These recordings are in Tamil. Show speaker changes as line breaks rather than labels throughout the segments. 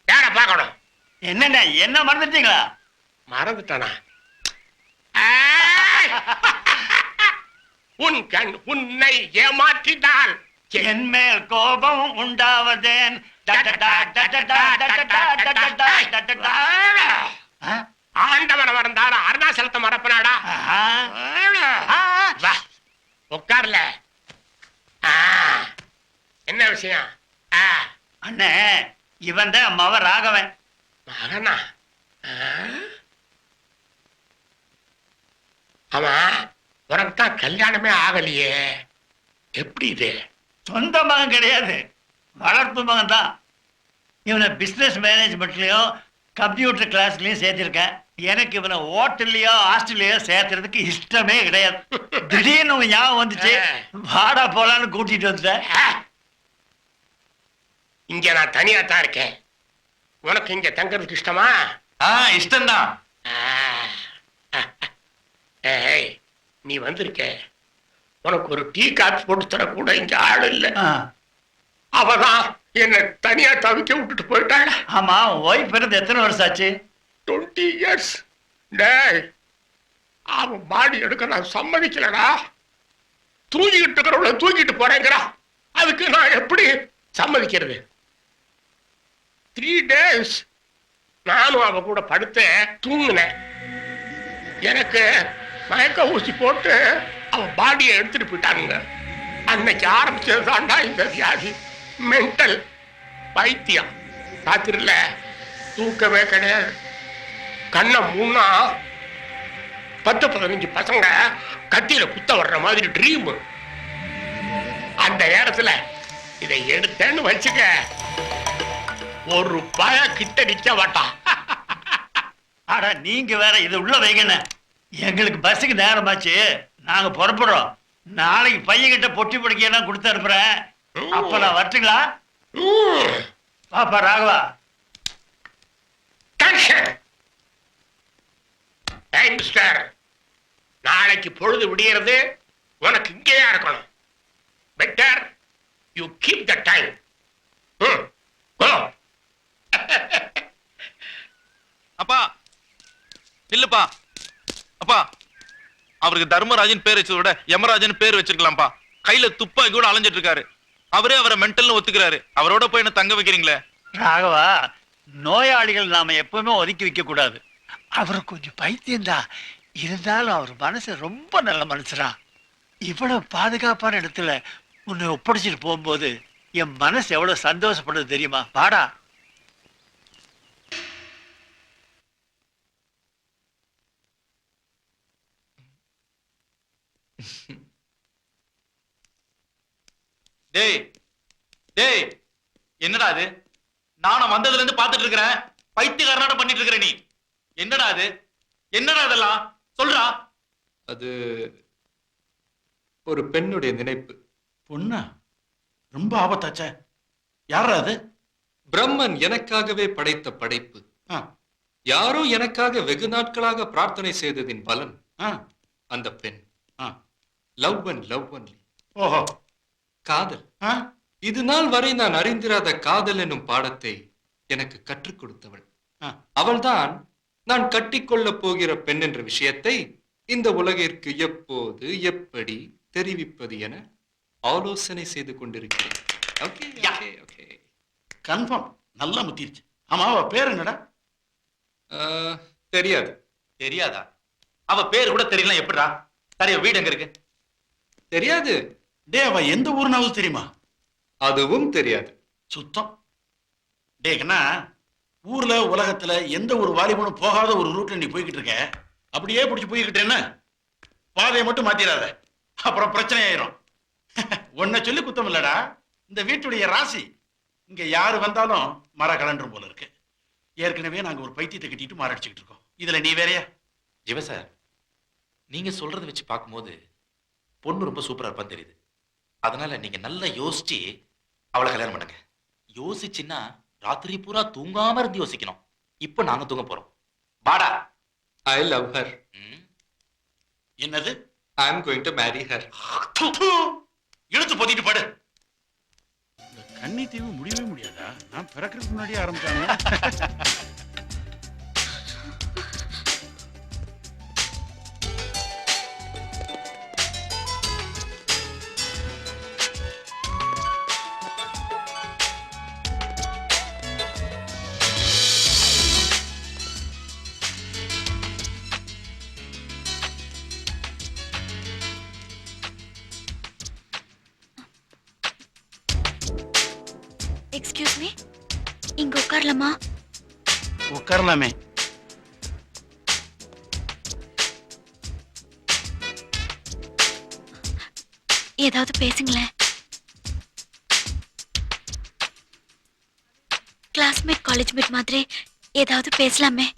யார பார்க்கணும்?
என்னண்ணே என்ன மறந்துட்டீங்களா?
மறந்துட்டானா? உன் கண் உன்னை ஏமாற்றினால்
என் மேல் கோபம் உண்டாவதேன்.
ஆண்டவனை மறந்தாலும் அருணாசலத்தை மறப்பனாடா. உட்கார்ல. என்ன விஷயம்?
அண்ணே இவன் தான் மவ ராகவன்.
மகனா? ஆமா, உனக்கு தான் கல்யாணமே ஆகலையே, எப்படி இது?
சொந்த மகன் கிடையாது, வளர்ப்பு மகன் தான். இவனை பிசினஸ் மேனேஜ்மெண்ட்லயும் கம்ப்யூட்டர் கிளாஸ்லயும் சேர்த்திருக்கேன். எனக்கு இவனை ஹோட்டல்லையோ ஹாஸ்டல்லையோ சேர்த்துறதுக்கு இஷ்டமே கிடையாது. திடீர்னு உங்க ஞாபகம் வந்துச்சு, வாடா போலான்னு கூட்டிட்டு வந்துட்டேன்.
இங்க நான் தனியா தான் இருக்கேன். உனக்கு இங்க தங்கறதுக்கு இஷ்டமா?
இஷ்டம்தான்.
நீ வந்திருக்க, உனக்கு ஒரு டீ காப்பி போட்டு தர கூட இங்க ஆள் இல்ல. அவதான் என்ன தனியா தவிக்க விட்டுட்டு போயிட்டாள்.
ஆமா, ஒய்ஃப் பிறந்து எத்தனை வருஷம் ஆச்சு?
20 years. டேய், அவன் பாடி எடுக்க நான் சம்மதிக்கலடா. தூங்கிட்டு இருக்கிறவள தூக்கிட்டு போறேங்கிறா. அதுக்கு நான் எப்படி சம்மதிக்கிறது? 3 days நானும் அவ கூட படுத்த தூங்கினேன். எனக்கு மயக்க ஊசி போட்டு அவன் பாடியை எடுத்துட்டு போயிட்டாங்க. அன்னைக்கு ஆரம்பிச்சதுதான்டா இந்த வியாதி. மென்டல் பைத்தியம். ராத்திரில தூக்கமே கிடையாது. கண்ணை மூணா 10-15 பசங்க கத்தியில குத்த வர்ற மாதிரி ட்ரீம். அந்த நேரத்துல இதை எடுத்தேன்னு வச்சுக்க, ஒரு பய கிட்ட நிக்க மாட்டான்.
ஆடா நீங்க வேற இது உள்ள வைங்கண்ண. எங்களுக்கு பஸ்ஸுக்கு நேரமாச்சு, நாங்க புறப்படுறோம். நாளைக்கு பையன்கிட்ட பொட்டி பிடிக்கலாம் கொடுத்து அனுப்புறேன். அப்ப நான் வரட்டுங்களா? பாப்பா ராகவா.
மிஸ்டர், நாளைக்கு பொழுது விடியறது உனக்கு இங்கேயா இருக்கணும். Better you keep the time.
அப்பா இல்லப்பா, அப்பா அவருக்கு தர்மராஜன் பேர் வச்சதை விட யமராஜன் பேர் வச்சிருக்கலாம்ப்பா. கையில துப்பாக்கி கூட அலைஞ்சிட்டு இருக்காரு. அவரே அவரை மென்டல்னு ஒத்துக்கிறாரு. அவரோட போய் என்ன தங்க வைக்கிறீங்களே?
ராகவா, நோயாளிகள் நாம எப்பவுமே ஒதுக்கி வைக்க கூடாது. அவரு கொஞ்சம் பைத்தியம்தான், இருந்தாலும் அவர் மனசு ரொம்ப நல்ல மனுஷரா. இவ்வளவு பாதுகாப்பான இடத்துல உன்னை ஒப்படைச்சிட்டு போகும்போது என் மனசு எவ்வளவு சந்தோஷப்படுது தெரியுமா? வாடா.
டேய் டேய், என்னடா அது? நானும் வந்ததுல இருந்து பாத்துட்டு இருக்கிறேன். பைத்தியக்காரனாட பண்ணிட்டு இருக்கிற நீ. என்னடா அது? என்னடா இதெல்லாம் சொல்றா?
அது ஒரு பெண்ணுடைய நினைப்பு.
பொண்ணா? ரொம்ப ஆபத்தாச்சே. யாரா அது?
பிரம்மன் எனக்காகவே படைத்த படைப்பு. யாரோ எனக்காக வெகு நாட்களாக பிரார்த்தனை செய்ததின் பலன் அந்த பெண். Love and love only.
ஓஹோ,
காதல். இது நாள் வரை நான் அறிந்திராத காதல் என்னும் பாடத்தை எனக்கு கற்றுக் கொடுத்தவள் அவள்தான். நான் கட்டிக்கொள்ளப் போகிற பெண் என்ற விஷயத்தை இந்த உலகிற்கு எப்போது எப்படி தெரிவிப்பது என ஆலோசனை செய்து கொண்டிருக்கிறேன்.
கன்ஃபார்ம், நல்லா முத்திருச்சு. ஆமா, அவ பேர் என்னடா?
தெரியாது.
தெரியாதா? அவ பேர் கூட தெரியல. எப்படிடா? சரி, வீடு எங்க இருக்கு?
தெரியாது.
டே, அவ எந்த ஊர்னாவது தெரியுமா?
அதுவும் தெரியாது.
சுத்தம். டேக்கண்ணா, ஊர்ல உலகத்துல எந்த ஒரு வாலிபனும் போகாத ஒரு ரூட்ல நீ போய்கிட்டு இருக்க. அப்படியே பிடிச்சி போய்கிட்டு என்ன, பாதையை மட்டும் மாத்திராத, அப்புறம் பிரச்சனை ஆயிரும். உன்னை சொல்லி குத்தம் இல்லடா, இந்த வீட்டுடைய ராசி. இங்க யாரு வந்தாலும் மர கலண்டரும் போல இருக்கு. ஏற்கனவே நாங்க ஒரு பைத்தியத்தை கட்டிட்டு மாரடிச்சுக்கிட்டு இருக்கோம். இதுல நீ வேறையா?
ஜிவ சார், நீங்க சொல்றதை வச்சு பார்க்கும்போது பொண்ணு ரொம்ப சூப்பரா இருப்பான்னு தெரியுது. அதனால நீங்க நல்லா யோசிச்சு அவளை கல்யாணம் பண்ணுங்க. யோசிச்சுன்னா ராத்திரி பூரா தூங்காம இருந்து யோசிக்கணும். இப்ப நாங்க தூங்க போறோம். பாடா.
I love her.
என்னது?
I am going to marry her.
இழுத்து பொத்திட்டு படு. இந்த கன்னி தீவு முடியவே முடியாதா? நான் பிறக்கிறதுக்கு முன்னாடியே ஆரம்பிச்சாங்க.
எக்ஸ்கியூஸ் மீ, இங்க உட்காரலாமா?
உட்காரலாமே.
ஏதாவது பேசுங்களேன். கிளாஸ்மேட் காலேஜ் மேட் மாதிரி ஏதாவது பேசலாமே.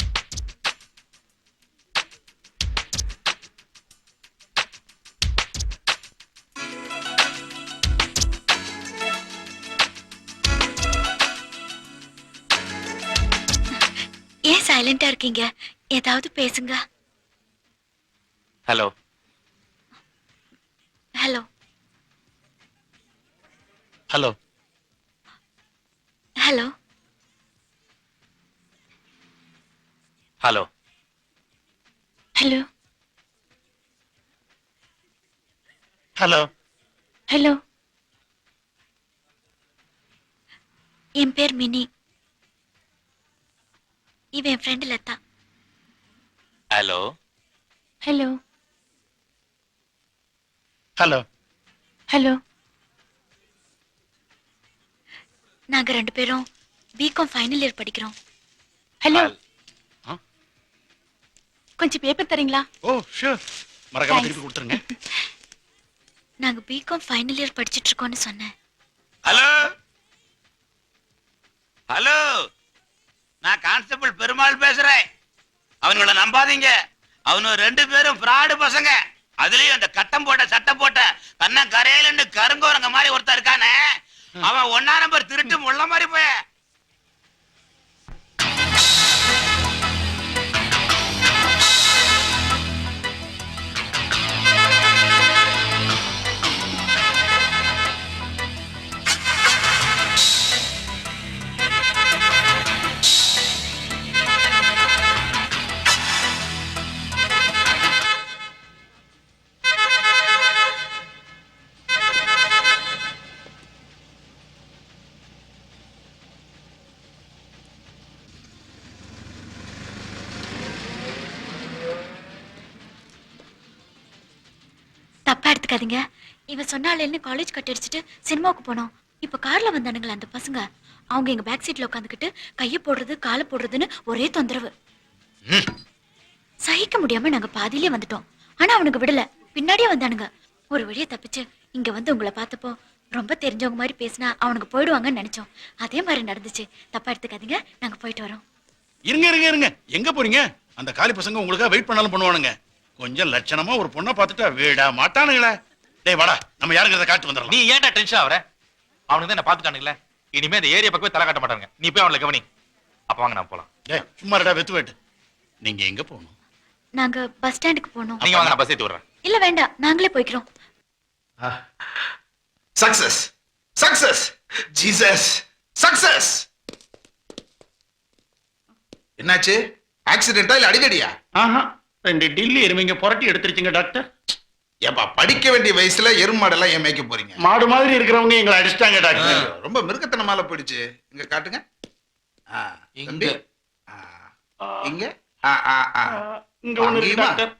ஏன் சைலண்டா இருக்கீங்க? ஏதாவது பேசுங்க.
Hello
hello
hello
hello
hello
hello
hello.
Hello. என் பேர் மினி. இவன் என் friend Latha.
Hello
hello
hello.
Hello. நாங்க 2 பேரும் பிகாம் ஃபைனல் இயர் படிக்கிறோம். ஹலோ, கொஞ்சம் பேப்பர் தரீங்களா?
Oh sure. மறக்காம திருப்பி கொடுத்துருங்க.
நாங்க பிகாம் ஃபைனல் இயர் படிச்சிட்டு இருக்கோம்னு சொன்னேன்.
ஹலோ ஹலோ, நான் கான்ஸ்டபிள் பெருமாள் பேசுறேன். அவனுங்களை நம்பாதீங்க. அவனு 2 பேரும் ஃப்ராடு பசங்க. அதுலயும் அந்த கட்டம் போட்ட சட்டம் போட்ட கண்ண கரையில கருங்கோரங்க மாதிரி ஒருத்தர் இருக்கானே, அவன் 1ஆம் நம்பர் திருட்டு முள்ள மாதிரி போய்.
தப்பா எடுத்துக்காதீங்க. இவன் சொன்னாலேன்னு காலேஜ் கட் அடிச்சுட்டு சினிமாவுக்கு போனோம். இப்ப கார்ல வந்தானுங்களா அந்த பசங்க. அவங்க எங்க பேக் சீட்ல உட்காந்துக்கிட்டு கையை போடுறது காலை போடுறதுன்னு ஒரே தொந்தரவு. சகிக்க முடியாம நாங்க பாதியிலே வந்துட்டோம். ஆனா அவனுக்கு விடல, பின்னாடியே வந்தானுங்க. ஒரு வழியை தப்பிச்சு இங்க வந்து உங்களை பார்த்தப்போ ரொம்ப தெரிஞ்சவங்க மாதிரி பேசினா அவனுக்கு போயிடுவாங்கன்னு நினைச்சோம். அதே மாதிரி நடந்துச்சு. தப்பா எடுத்துக்காதீங்க, நாங்க போயிட்டு வரோம்.
இருங்க இருங்க இருங்க. எங்க போறீங்க? அந்த காலி பசங்க உங்களுக்காக வெயிட் பண்ணாலும் பண்ணுவானுங்க. கொஞ்சம் லட்சணமா ஒரு பொண்ணை பார்த்துட்டா வீடா மாட்டானுங்களே. டேய் வாடா, நம்ம யாருங்கிறத காட்டு வந்துடலாம்.
நீ ஏன்டா டென்ஷன் ஆவற? அவனுக்கு தான் என்ன பாத்துட்டானுங்களே. இனிமே இந்த ஏரியா பக்கமே தலை காட்ட மாட்டாங்க. நீ போய் அவளை கவனி. அப்ப வாங்க நான் போலாம்.
டேய் சும்மா ரெடா வெத்து வெட்டு. நீங்க எங்க போகணும்?
நாங்க பஸ் ஸ்டாண்டுக்கு போனோம்.
நீங்க வாங்க, நான் பஸ் ஏத்தி விடுறேன்.
இல்ல வேண்டாம், நாங்களே போய்க்கிறோம்.
Success success Jesus success. என்னாச்சு? ஆக்சிடென்ட்டா இல்ல அடிதடியா?
ஆஹா, 2 டில்லி எருமைங்க புரட்டி எடுத்துருச்சுங்க டாக்டர்.
ஏப்பா, படிக்க வேண்டிய வயசுல எருமாடெல்லாம் ஏன் மேய்க்க போறீங்க?
மாடு மாதிரி இருக்கிறவங்க எங்களை அடிச்சிட்டாங்க டாக்டர்.
ரொம்ப மிருகத்தனமால போயிடுச்சு. இங்க காட்டுங்க.
இங்க.
இங்க
இங்க ஒண்ணு இருக்கு டாக்டர்.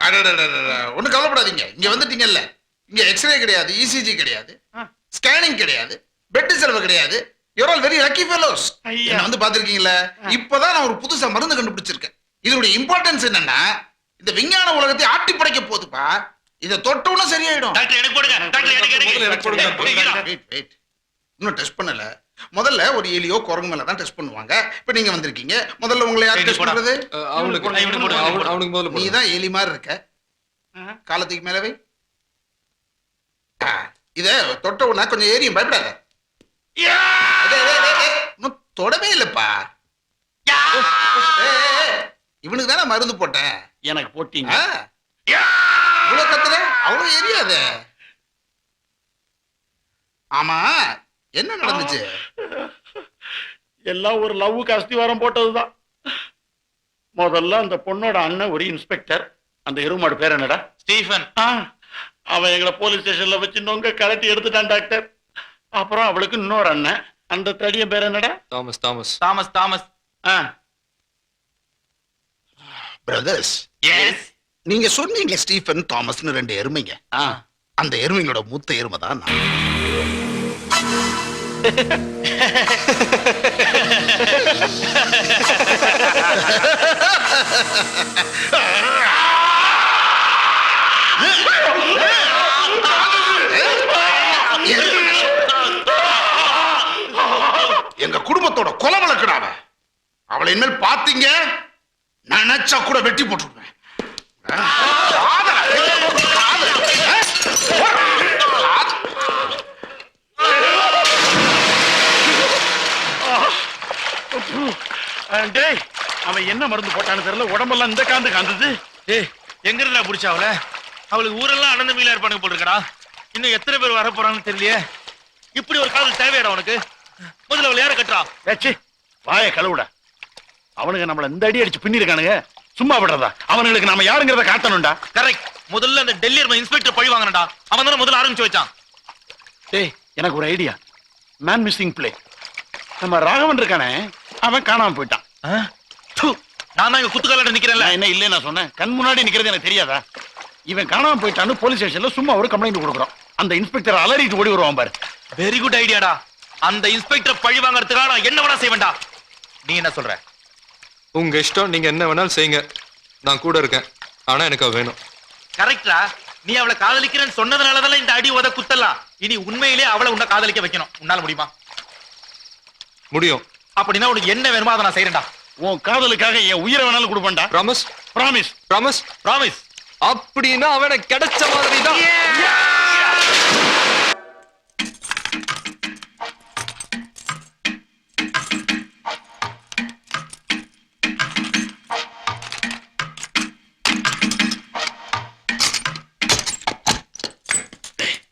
ஒண்ணு கவலைப்படாதீங்க. இங்க வந்துட்டீங்கல்ல, இங்க எக்ஸ்ரே கிடையாது, இசிஜி கிடையாது, ஸ்கேனிங் கிடையாது, பெட் செலவு கிடையாது. You are very lucky fellows. என்ன வந்து பாத்திருக்கீங்களா? இப்பதான் நான் ஒரு புதுசா மருந்து கண்டுபிடிச்சிருக்கேன். இதனுடைய இம்பார்ட்டன்ஸ் என்னன்னா, இந்த விஞ்ஞான உலகத்தை ஆட்டி படைக்க போகுதுப்பா. இதை தொட்டவுன்னு சரியாயிடும்.
டாக்டர் எனக்கு போடுங்க. டாக்டர் எனக்கு
வெயிட், இன்னும் டெஸ்ட் பண்ணல. முதல்ல ஒரு எலியோ குரங்கு மேல தான் டெஸ்ட் பண்ணுவாங்க. இப்ப நீங்க வந்திருக்கீங்க. முதல்ல உங்களை யார் டெஸ்ட் பண்றது?
அவனுக்கு முதல்ல
நீ தான் எலி மாதிரி இருக்க. காலத்துக்கு மேலவே இத தொட்ட உடனே கொஞ்சம் ஏரியும், பயப்படாத. இன்னும் தொடவே இல்லப்பா. இவனுக்கு தானே மருந்து போட்டேன்.
எனக்கு போட்டீங்க.
இவ்வளவு கத்துற
அவ்வளவு எரியாது. ஆமா, என்ன நடந்துச்சு?
எல்லாம் ஒரு லவ்வுக்கு அஸ்திவாரம் போட்டதுதான். முதல்ல அந்த பொண்ணோட அண்ணன் ஒரு இன்ஸ்பெக்டர். அந்த எருமாடு பேர் என்னடா?
ஸ்டீஃபன்.
அவன் எங்களை போலீஸ் ஸ்டேஷன்ல வச்சு நொங்க கலட்டி எடுத்துட்டான் டாக்டர். அப்புறம் அவளுக்கு இன்னொரு அண்ணன். அந்த தடியன் பேர் என்னடா?
Thomas Thomas
Thomas Thomas.
Brothers,
yes.
நீங்க சொன்னீங்களே ஸ்டீஃபன் தாமஸ்னு 2 எருமைங்க. அந்த எருமைங்களோட மூத்த எருமை தான் நான். எங்க குடும்பத்தோட கொலை வழக்குடாவ. அவளை இனிமேல் பாத்தீங்க, நினைச்சா கூட வெட்டி போட்டுருவேன்.
டேய், அவன் என்ன மருந்து போட்டான்னு தெரியல, உடம்பெல்லாம் இந்த காந்து காந்தது.
டேய், எங்க இருந்தா புடிச்சா அவள? அவளுக்கு ஊரெல்லாம் அனந்த மீலா இருப்பானுங்க போட்டுருக்கடா. இன்னும் எத்தனை பேர் வர போறாங்கன்னு தெரியலையே. இப்படி ஒரு காதல் தேவையாடா உனக்கு? முதல்ல அவளை யார கட்டுறா?
ஏச்சி, வாயை கழுவுடா. அவனுங்க நம்மள இந்த அடி அடிச்சு பின்னிருக்கானுங்க. சும்மா விடுறதா? அவனுங்களுக்கு நாம யாருங்கிறத காட்டணும்டா.
கரெக்ட். முதல்ல அந்த டெல்லி இன்ஸ்பெக்டர் பழி வாங்கினடா. அவன் தானே முதல்ல ஆரம்பிச்சு வச்சான்.
டேய், எனக்கு ஒரு ஐடியா. Man missing play. நம்ம ராகவன் இருக்கானே, அவன் காணாம போயிட்டான்.
நான் தான் இங்க குத்துக்கால நிக்கிறேன்ல.
நான் என்ன இல்ல நான் சொன்னேன்? கண் முன்னாடி நிக்கிறது எனக்கு தெரியாதா? இவன் காணாம போயிட்டான்னு போலீஸ் ஸ்டேஷன்ல சும்மா ஒரு கம்ப்ளைண்ட் கொடுக்குறோம். அந்த இன்ஸ்பெக்டர் அலறிட்டு ஓடி வருவான் பாரு.
வெரி குட் ஐடியாடா. அந்த இன்ஸ்பெக்டர் பழி வாங்கறதுக்காக நான் என்ன வேணா செய்வேன்டா. நீ என்ன சொல்ற?
உங்க இஷ்டம், நீங்க என்ன வேணாலும் செய்யுங்க. நான் கூட இருக்கேன். ஆனா எனக்கு அவ வேணும்.
கரெக்டா? நீ அவளை காதலிக்கிறேன்னு சொன்னதுனாலதான் இந்த அடி உத குத்தலாம். இனி உண்மையிலே அவளை உன்னை காதலிக்க வைக்கணும். உன்னால முடியுமா?
முடியும்.
அப்படின்னா உனக்கு என்ன வேணுமோ அதை நான் செய்யறேன்டா.
உன் காதலுக்காக என் உயிரை வேணாலும் கொடுப்பேன்டா.
Promise
promise
promise
promise.
அப்படின்னா அவனை கிடைச்ச மாதிரி தான்.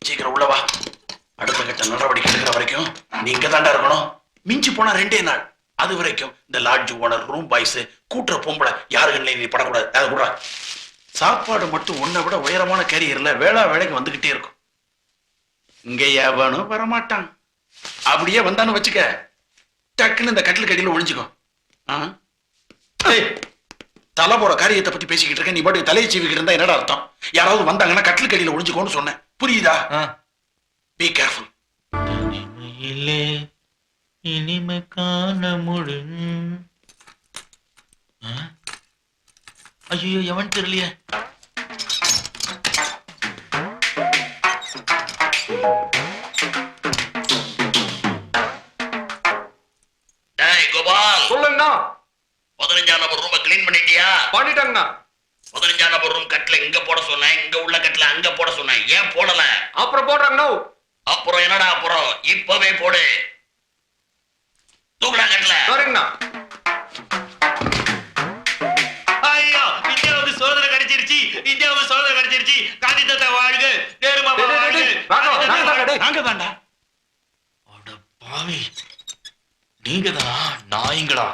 சீக்கிரம் உள்ள வா. அடுத்த கட்ட நடவடிக்கை எடுக்கிற வரைக்கும் நீங்க தாண்டா இருக்கணும். மிஞ்சி போனா 2 நாள். அது வரைக்கும் இந்த லாட்ஜ் ஓனர், ரூம் பாய்ஸ், கூட்டுற பொம்பளை யாருன்னு நீ படக்கூடாது. அதை கூட சாப்பாடு மட்டும் உன்னை விட உயரமான கேரியர்ல வேலைக்கு வந்துகிட்டே இருக்கும். இங்க எவனும் வரமாட்டான். அப்படியே வந்தான்னு வச்சுக்க, டக்குன்னு இந்த கட்டில் கடியில ஒளிஞ்சுக்கோ. தலை போற காரியத்தை பத்தி பேசிக்கிட்டு இருக்க, நீ பாட்டு தலையை சீவிக்கிட்டு இருந்தா என்னடா அர்த்தம்? யாராவது வந்தாங்கன்னா கட்டில் கடியில ஒளிஞ்சுக்கோன்னு சொன்னேன். புரியுதா? Be careful.
இனிமை காண முழு. ஐயோ, எவன் தெரியலையே.
டேய் கோபால்,
சொல்லுங்கண்ணா.
15ஆம் நம்பர் ரூமை கிளீன் பண்ணிட்டியா?
பண்ணிட்டாங்கண்ணா.
15ஆம் நம்பர் ரூம் கட்டில இங்க போட சொன்னேன், இங்க உள்ள கட்டில அங்க போட சொன்னேன். ஏன் போடல?
அப்புறம் போடுறாங்கண்ணா.
அப்புறம் என்னடா அப்புறம்? இப்பவே போடு. தூக்குடா கட்டில.
சரிங்கண்ணா.
ஐயோ, இந்தியாவுக்கு சோதனை கிடைச்சிருச்சு. இந்தியாவுக்கு சோதனை கிடைச்சிருச்சு. காந்தி தாத்தா வாழ்க, நேரு மாமா வாழ்க.
நாங்க தாண்டா.
அட பாவி, நீங்க தான் நாய்ங்களா?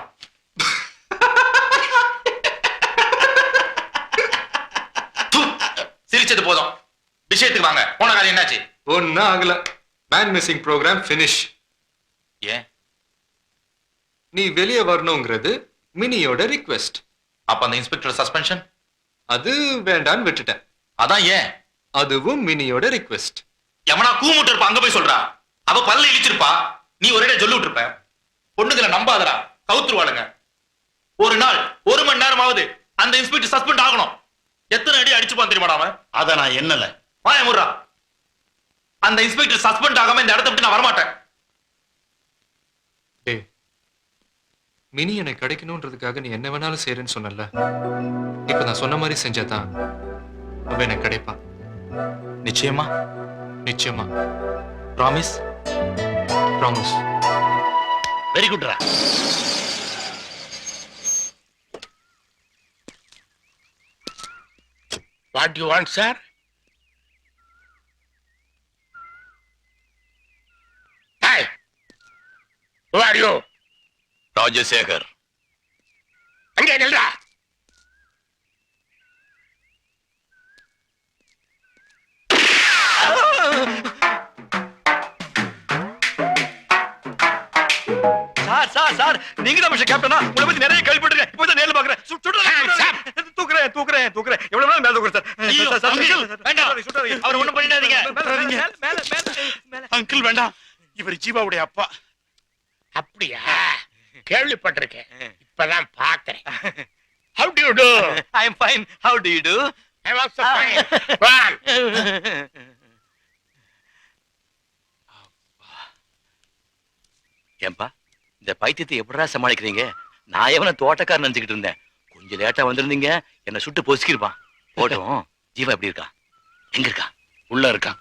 சிரிச்சது போதும், விஷயத்துக்கு வாங்க. போன காரியம் என்னாச்சு?
ஒன்னும் ஆகல. Man missing program finish.
ஏன்?
நீ வெளியே வரணுங்கிறது மினியோட ரிக்வெஸ்ட்.
அப்ப அந்த இன்ஸ்பெக்டர் சஸ்பென்ஷன்
அது வேண்டான்னு விட்டுட்டேன்.
அதான் ஏன்?
அதுவும் மினியோட ரிக்வெஸ்ட்.
எவனா கூமுட்டு இருப்பா, அங்க போய் சொல்றா. அவ பல்ல இழிச்சிருப்பா, நீ ஒரே சொல்லி விட்டுருப்ப. பொண்ணுங்களை நம்பாதடா, கவுத்துருவாளுங்க. ஒரு நாள் 1 மணி நேரமாவது அந்த இன்ஸ்பெக்டர் சஸ்பெண்ட் ஆகணும். எத்தனை அடி அடிச்சுப்பான் தெரியுமாடா அவன்?
அத நான் என்னல
வாய முறா. அந்த இன்ஸ்பெக்டர் சஸ்பெண்ட் ஆகாம இந்த இடத்தை விட்டு நான் வரமாட்டேன்.
டேய், மினி எனக்கு கிடைக்கணும்ன்றதுக்காக நீ என்ன வேணாலும் செய்யறேன்னு சொன்னல. இப்ப நான் சொன்ன மாதிரி செஞ்சாதான் அவ எனக்கு கிடைப்பா.
நிச்சயமா?
நிச்சயமா.
ப்ராமிஸ்?
ப்ராமிஸ்.
வெரி குட்ரா.
What you want sir? Who are you?
Rajasekhar.
அங்கே நில்றா.
சார் நீங்க தான் மிஸ்டர் கேப்டனா? உங்களை பத்தி நிறைய கேள்விப்பட்டிருக்கேன். இப்போ தான் நேர்ல பாக்குறேன். தூக்குறேன். எவ்வளவு நேரம் மேல தூக்குறேன் சார். வேண்டாம். அவர் ஒண்ணும் பண்ணிடாதீங்க.
அங்கிள் வேண்டாம். இவர் ஜீவாவுடைய அப்பா.
அப்படியா? கேள்விப்பட்டிருக்கேன். இப்பதான் பாக்குறேன். How do you do?
I am fine. How do you do?
I'm also fine. Go on.
ஏன்பா இந்த பைத்தியத்தை எப்படா சமாளிக்கிறீங்க? நான் எவன தோட்டக்காரன் நினைச்சுக்கிட்டு இருந்தேன். கொஞ்சம் லேட்டா வந்திருந்தீங்க, என்ன சுட்டு பொசுக்கிருப்பான். போட்டோம். ஜீவா எப்படி இருக்கா? எங்க இருக்கா?
உள்ள இருக்கான்.